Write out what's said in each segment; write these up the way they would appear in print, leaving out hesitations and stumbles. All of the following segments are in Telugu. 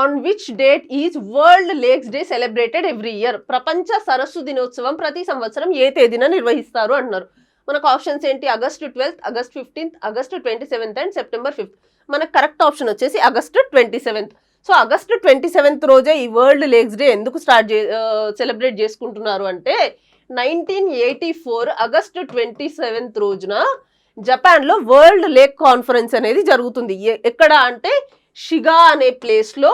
On which date is world lakes day celebrated every year? ప్రపంచ సరస్సు దినోత్సవం ప్రతి సంవత్సరం ఏ తేదీన నిర్వహిస్తారు అంటున్నారు. మనకు ఆప్షన్స్ ఏంటి? August 12th, August 15th, August 27th and September 5th. మనకు కరెక్ట్ ఆప్షన్ వచ్చేసి August 27th. So August 27th రోజే ఈ వరల్డ్ లేక్స్ డే ఎందుకు సెలబ్రేట్ చేసుకుంటున్నారు అంటే 1984 ఆగస్టు 27th రోజున జపాన్లో వరల్డ్ లేక్ కాన్ఫరెన్స్ అనేది జరుగుతుంది. ఎక్కడ అంటే షిగా అనే ప్లేస్లో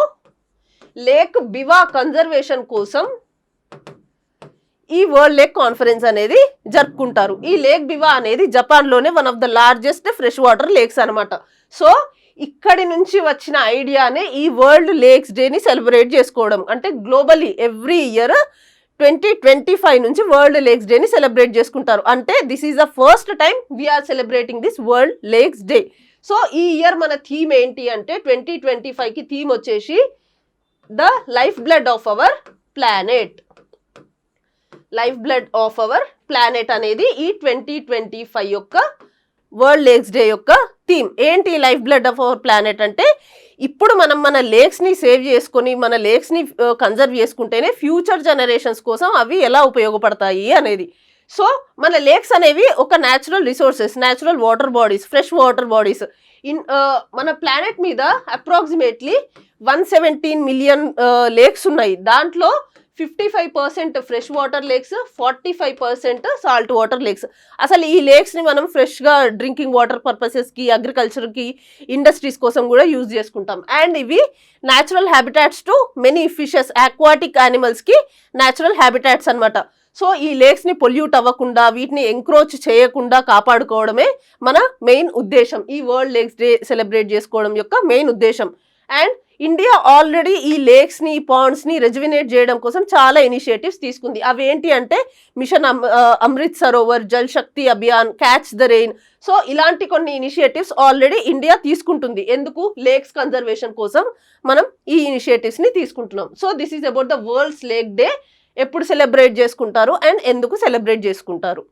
లేక్ బివా కన్జర్వేషన్ కోసం ఈ వరల్డ్ లేక్ కాన్ఫరెన్స్ అనేది జరుపుకుంటారు. ఈ లేక్ బివా అనేది జపాన్లోనే one of the largest fresh water lakes అనమాట. సో ఇక్కడి నుంచి వచ్చిన ఐడియానే ఈ వరల్డ్ లేక్స్ డేని సెలబ్రేట్ చేసుకోవడం. అంటే గ్లోబలీ ఎవ్రీ ఇయర్ 2025 నుంచి వరల్డ్ లేక్స్ డేని సెలబ్రేట్ చేసుకుంటారు. అంటే this is the first time we are celebrating this world lakes day. So ఈ ఇయర్ మన థీమ్ ఏంటి అంటే 2025కి థీమ్ వచ్చేసి the life blood of our planet. Life blood of our planet అనేది ఈ 2025 యొక్క వరల్డ్ లేక్స్ డే యొక్క థీమ్. ఏంటి life blood of our planet అంటే ఇప్పుడు మనం మన లేక్స్ని సేవ్ చేసుకొని మన లేక్స్ని కన్జర్వ్ చేసుకుంటేనే ఫ్యూచర్ జనరేషన్స్ కోసం అవి ఎలా ఉపయోగపడతాయి అనేది. సో మన లేక్స్ అనేవి ఒక natural resources, natural water bodies, fresh water bodies. మన ప్లానెట్ మీద అప్రాక్సిమేట్లీ 117 మిలియన్ లేక్స్ ఉన్నాయి. దాంట్లో 55% fresh water lakes, 45% salt water lakes. అసలు ఈ లేక్స్ని మనం ఫ్రెష్గా డ్రింకింగ్ వాటర్ పర్పసెస్కి, అగ్రికల్చర్కి, ఇండస్ట్రీస్ కోసం కూడా యూజ్ చేసుకుంటాం. అండ్ ఇవి natural habitats to many fishes, aquatic యానిమల్స్కి న్యాచురల్ హ్యాబిటాట్స్ అనమాట. సో ఈ లేక్స్ని పొల్యూట్ అవ్వకుండా, వీటిని ఎంక్రోచ్ చేయకుండా కాపాడుకోవడమే మన మెయిన్ ఉద్దేశం, ఈ వరల్డ్ లేక్స్ డే సెలబ్రేట్ చేసుకోవడం యొక్క మెయిన్ ఉద్దేశం. అండ్ ఇండియా ఆల్రెడీ ఈ లేక్స్ని, పాండ్స్ని రెజ్యువినేట్ చేయడం కోసం చాలా ఇనిషియేటివ్స్ తీసుకుంది. అవి ఏంటి అంటే mission Amrit Sarovar, Jal Shakti Abhiyan, catch the rain. So ఇలాంటి కొన్ని ఇనిషియేటివ్స్ ఆల్రెడీ ఇండియా తీసుకుంటుంది. ఎందుకు? లేక్స్ కన్జర్వేషన్ కోసం మనం ఈ ఇనిషియేటివ్స్ని తీసుకుంటున్నాం. So this is about the world's lake day. ఎప్పుడు సెలబ్రేట్ చేసుకుంటారు అండ్ ఎందుకు సెలబ్రేట్ చేసుకుంటారు?